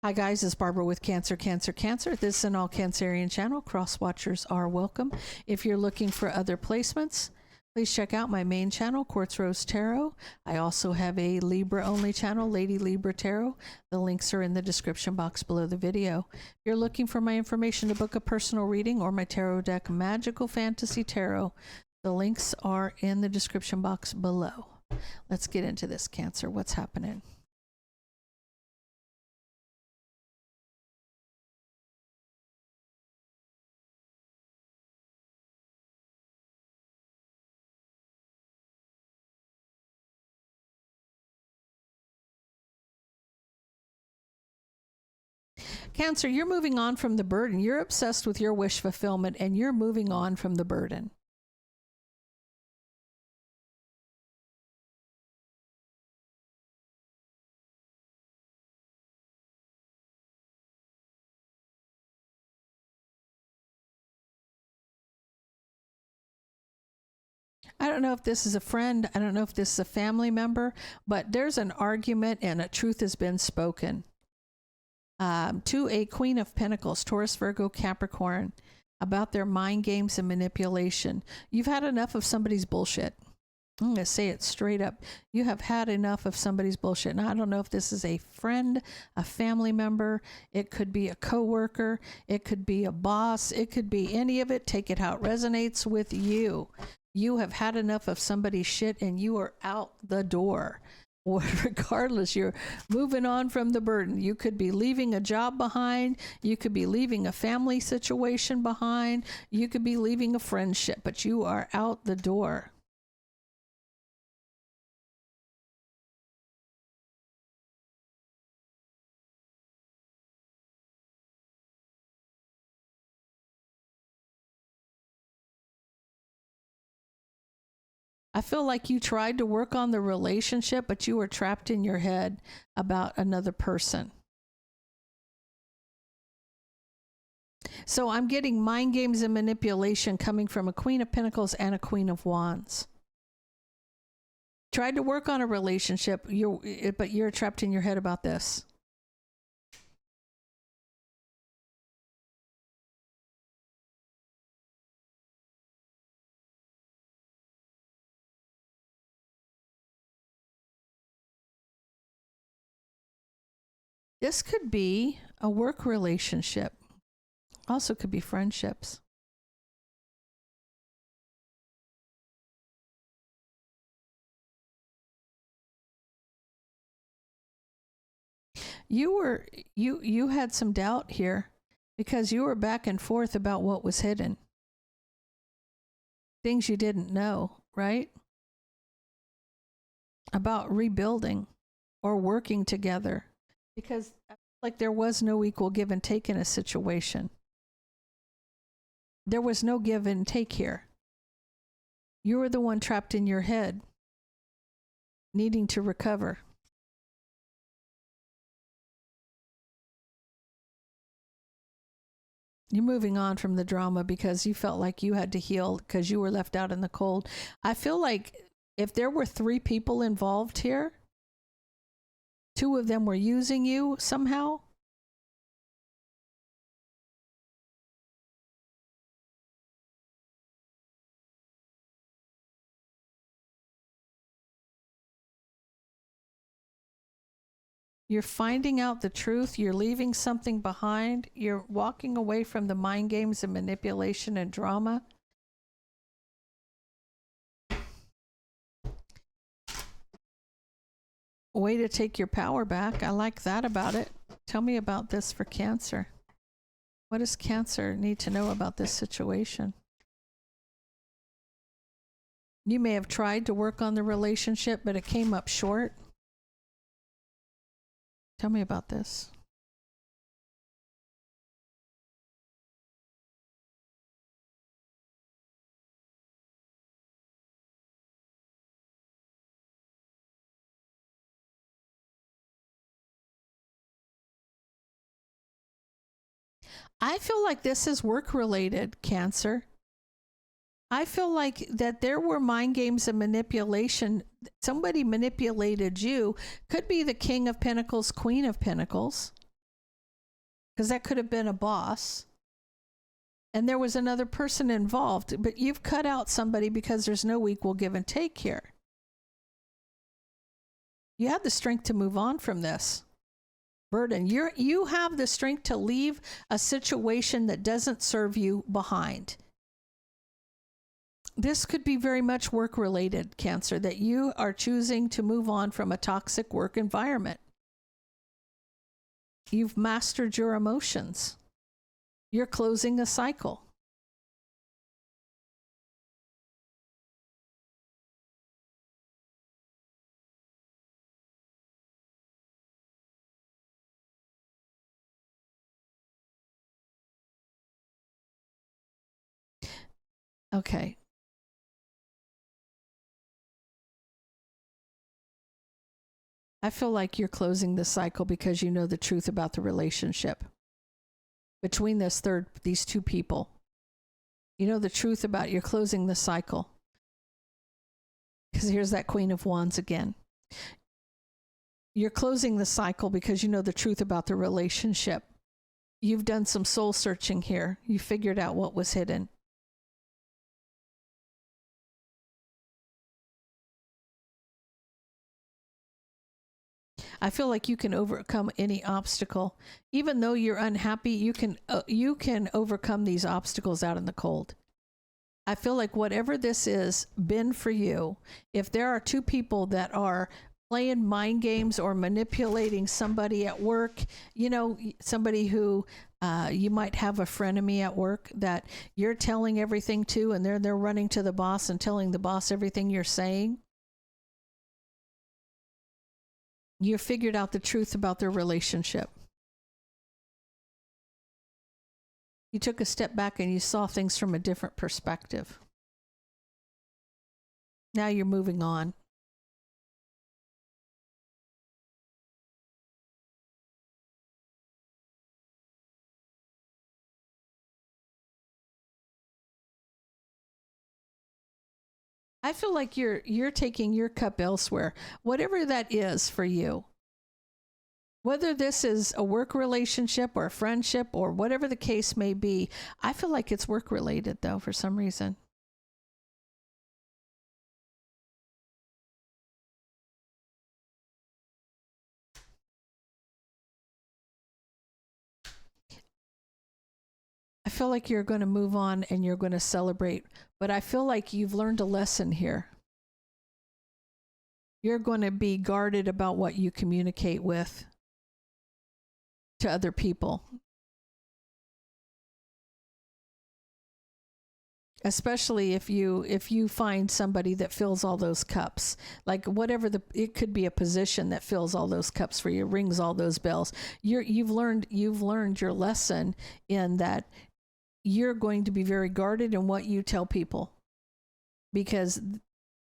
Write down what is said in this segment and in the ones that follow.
Hi guys, it's Barbara with Cancer. This is an all Cancerian channel. Cross watchers are welcome. If you're looking for other placements, please check out my main channel, Quartz Rose Tarot. I also have a Libra only channel, Lady Libra Tarot. The links are in the description box below the video. If you're looking for my information to book a personal reading or my tarot deck, Magical Fantasy Tarot, the links are in the description box below. Let's get into this, Cancer. What's happening? Cancer, you're moving on from the burden. You're obsessed with your wish fulfillment and you're moving on from the burden. I don't know if this is a friend. I don't know if this is a family member, but there's an argument and a truth has been spoken. To a Queen of Pentacles, Taurus, Virgo, Capricorn, about their mind games and manipulation. You've had enough of somebody's bullshit. I'm going to say it straight up. You have had enough of somebody's bullshit. Now, I don't know if this is a friend, a family member. It could be a coworker. It could be a boss. It could be any of it. Take it how it resonates with you. You have had enough of somebody's shit and you are out the door. Or regardless, you're moving on from the burden. You could be leaving a job behind. You could be leaving a family situation behind. You could be leaving a friendship, but you are out the door. I feel like you tried to work on the relationship, but you were trapped in your head about another person. So I'm getting mind games and manipulation coming from a Queen of Pentacles and a Queen of Wands. Tried to work on a relationship, but you're trapped in your head about this. This could be a work relationship. Also could be friendships. You had some doubt here because you were back and forth about what was hidden. Things you didn't know, right? About rebuilding or working together. Because like there was no equal give and take in a situation. There was no give and take here. You were the one trapped in your head, needing to recover. You're moving on from the drama because you felt like you had to heal because you were left out in the cold. I feel like if there were 3 people involved here, 2 of them were using you somehow. You're finding out the truth. You're leaving something behind. You're walking away from the mind games and manipulation and drama. Way to take your power back. I like that about it. Tell me about this for Cancer. What does Cancer need to know about this situation? You may have tried to work on the relationship, but it came up short. Tell me about this. I feel like this is work related, Cancer. I feel like that there were mind games and manipulation. Somebody manipulated you. Could be the King of Pentacles, Queen of Pentacles. because that could have been a boss and there was another person involved, but you've cut out somebody because there's no equal give and take here. You have the strength to move on from this burden. You have the strength to leave a situation that doesn't serve you behind. This could be very much work related, Cancer, that you are choosing to move on from a toxic work environment. You've mastered your emotions. You're closing a cycle. Okay. I feel like you're closing the cycle because you know the truth about the relationship between these two people. You know the truth about you're closing the cycle. Because here's that Queen of Wands again. You're closing the cycle because you know the truth about the relationship. You've done some soul searching here. You figured out what was hidden. I feel like you can overcome any obstacle. Even though you're unhappy, you can overcome these obstacles out in the cold. I feel like whatever this is been for you, if there are two people that are playing mind games or manipulating somebody at work, you know, somebody who you might have a frenemy at work that you're telling everything to, and they're running to the boss and telling the boss everything you're saying. You figured out the truth about their relationship. You took a step back and you saw things from a different perspective. Now you're moving on. I feel like you're taking your cup elsewhere, whatever that is for you. Whether this is a work relationship or a friendship or whatever the case may be, I feel like it's work related though for some reason. I feel like you're going to move on and you're going to celebrate, but I feel like you've learned a lesson here. You're going to be guarded about what you communicate with to other people. Especially if you find somebody that fills all those cups, like whatever it could be a position that fills all those cups for you, rings all those bells. You've learned your lesson in that you're going to be very guarded in what you tell people because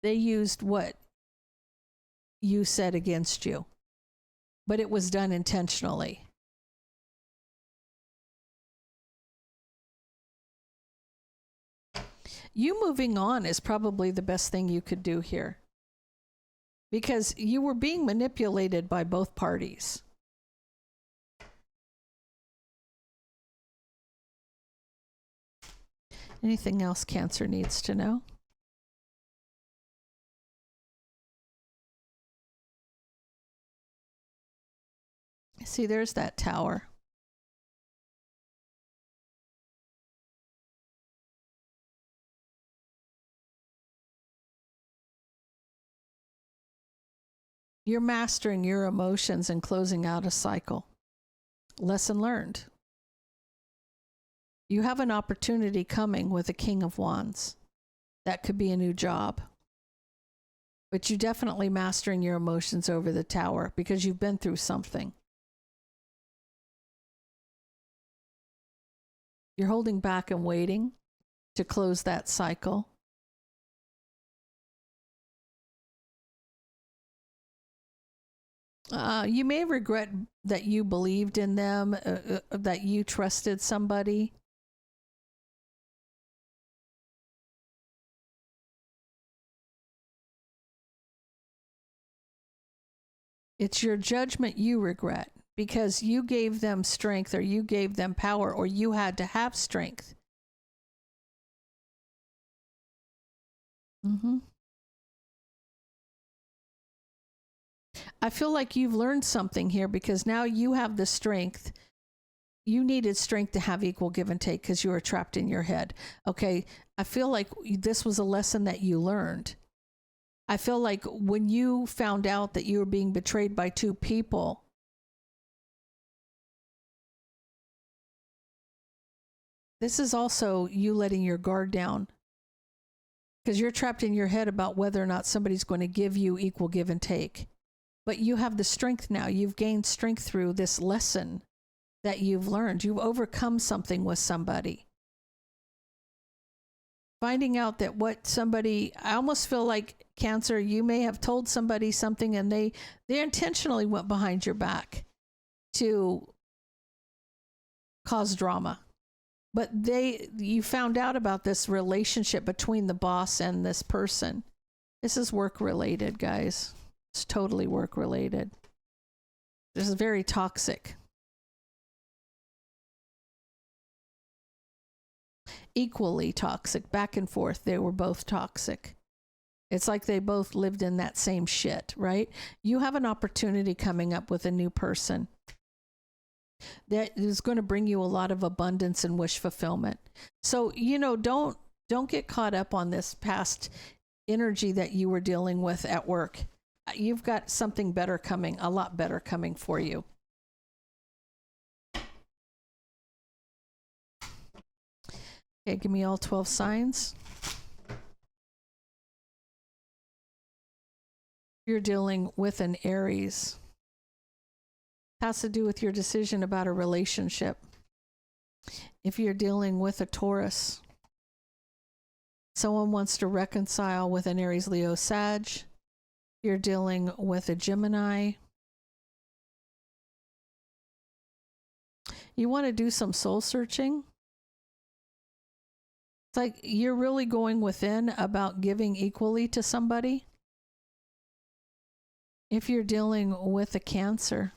they used what you said against you, but it was done intentionally. You moving on is probably the best thing you could do here because you were being manipulated by both parties. Anything else Cancer needs to know? See, there's that Tower. You're mastering your emotions and closing out a cycle. Lesson learned. You have an opportunity coming with a King of Wands. That could be a new job. But you're definitely mastering your emotions over the Tower because you've been through something. You're holding back and waiting to close that cycle. You may regret that you believed in them, that you trusted somebody. It's your judgment you regret because you gave them strength, or you gave them power, or you had to have strength. I feel like you've learned something here, because now you have the strength. You needed strength to have equal give and take because you were trapped in your head. Okay, I feel like this was a lesson that you learned. I feel like when you found out that you were being betrayed by two people, this is also you letting your guard down, because you're trapped in your head about whether or not somebody's going to give you equal give and take. But you have the strength now. You've gained strength through this lesson that you've learned. You've overcome something with somebody. Finding out that what somebody, I almost feel like, Cancer, you may have told somebody something and they intentionally went behind your back to cause drama. But you found out about this relationship between the boss and this person. This is work related, guys. It's totally work related. This is very toxic. Equally toxic, back and forth. They were both toxic. It's like they both lived in that same shit, right? You have an opportunity coming up with a new person that is going to bring you a lot of abundance and wish fulfillment. So, don't get caught up on this past energy that you were dealing with at work. You've got something better coming, a lot better coming for you. Okay, give me all 12 signs. You're dealing with an Aries. Has to do with your decision about a relationship. If you're dealing with a Taurus, someone wants to reconcile with an Aries, Leo, Sag. You're dealing with a Gemini. You want to do some soul searching. It's like you're really going within about giving equally to somebody. If you're dealing with a Cancer,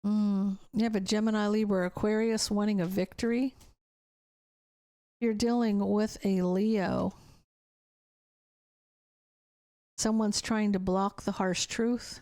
you have a Gemini, Libra, Aquarius wanting a victory. You're dealing with a Leo. Someone's trying to block the harsh truth.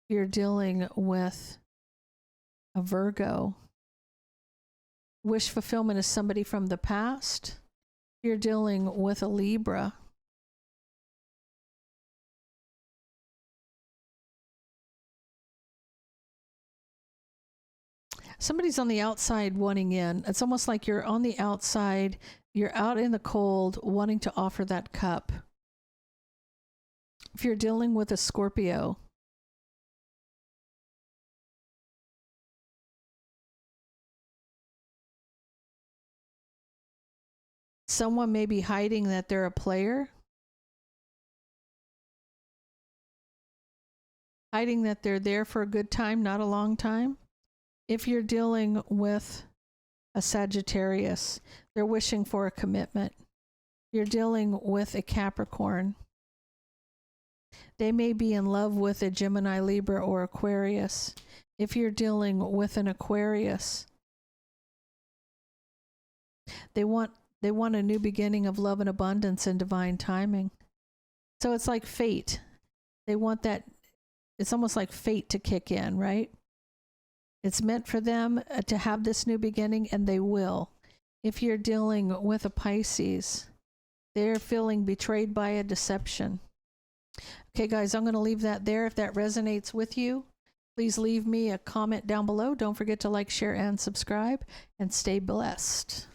You're dealing with a Virgo. Wish fulfillment is somebody from the past. You're dealing with a Libra. Somebody's on the outside wanting in. It's almost like you're on the outside, you're out in the cold, wanting to offer that cup. If you're dealing with a Scorpio, someone may be hiding that they're a player, hiding that they're there for a good time, not a long time. If you're dealing with a Sagittarius, they're wishing for a commitment. You're dealing with a Capricorn. They may be in love with a Gemini, Libra, or Aquarius. If you're dealing with an Aquarius, they want a new beginning of love and abundance and divine timing. So it's like fate. They want that. It's almost like fate to kick in, right? It's meant for them to have this new beginning, and they will. If you're dealing with a Pisces, they're feeling betrayed by a deception. Okay, guys, I'm going to leave that there. If that resonates with you, please leave me a comment down below. Don't forget to like, share, and subscribe, and stay blessed.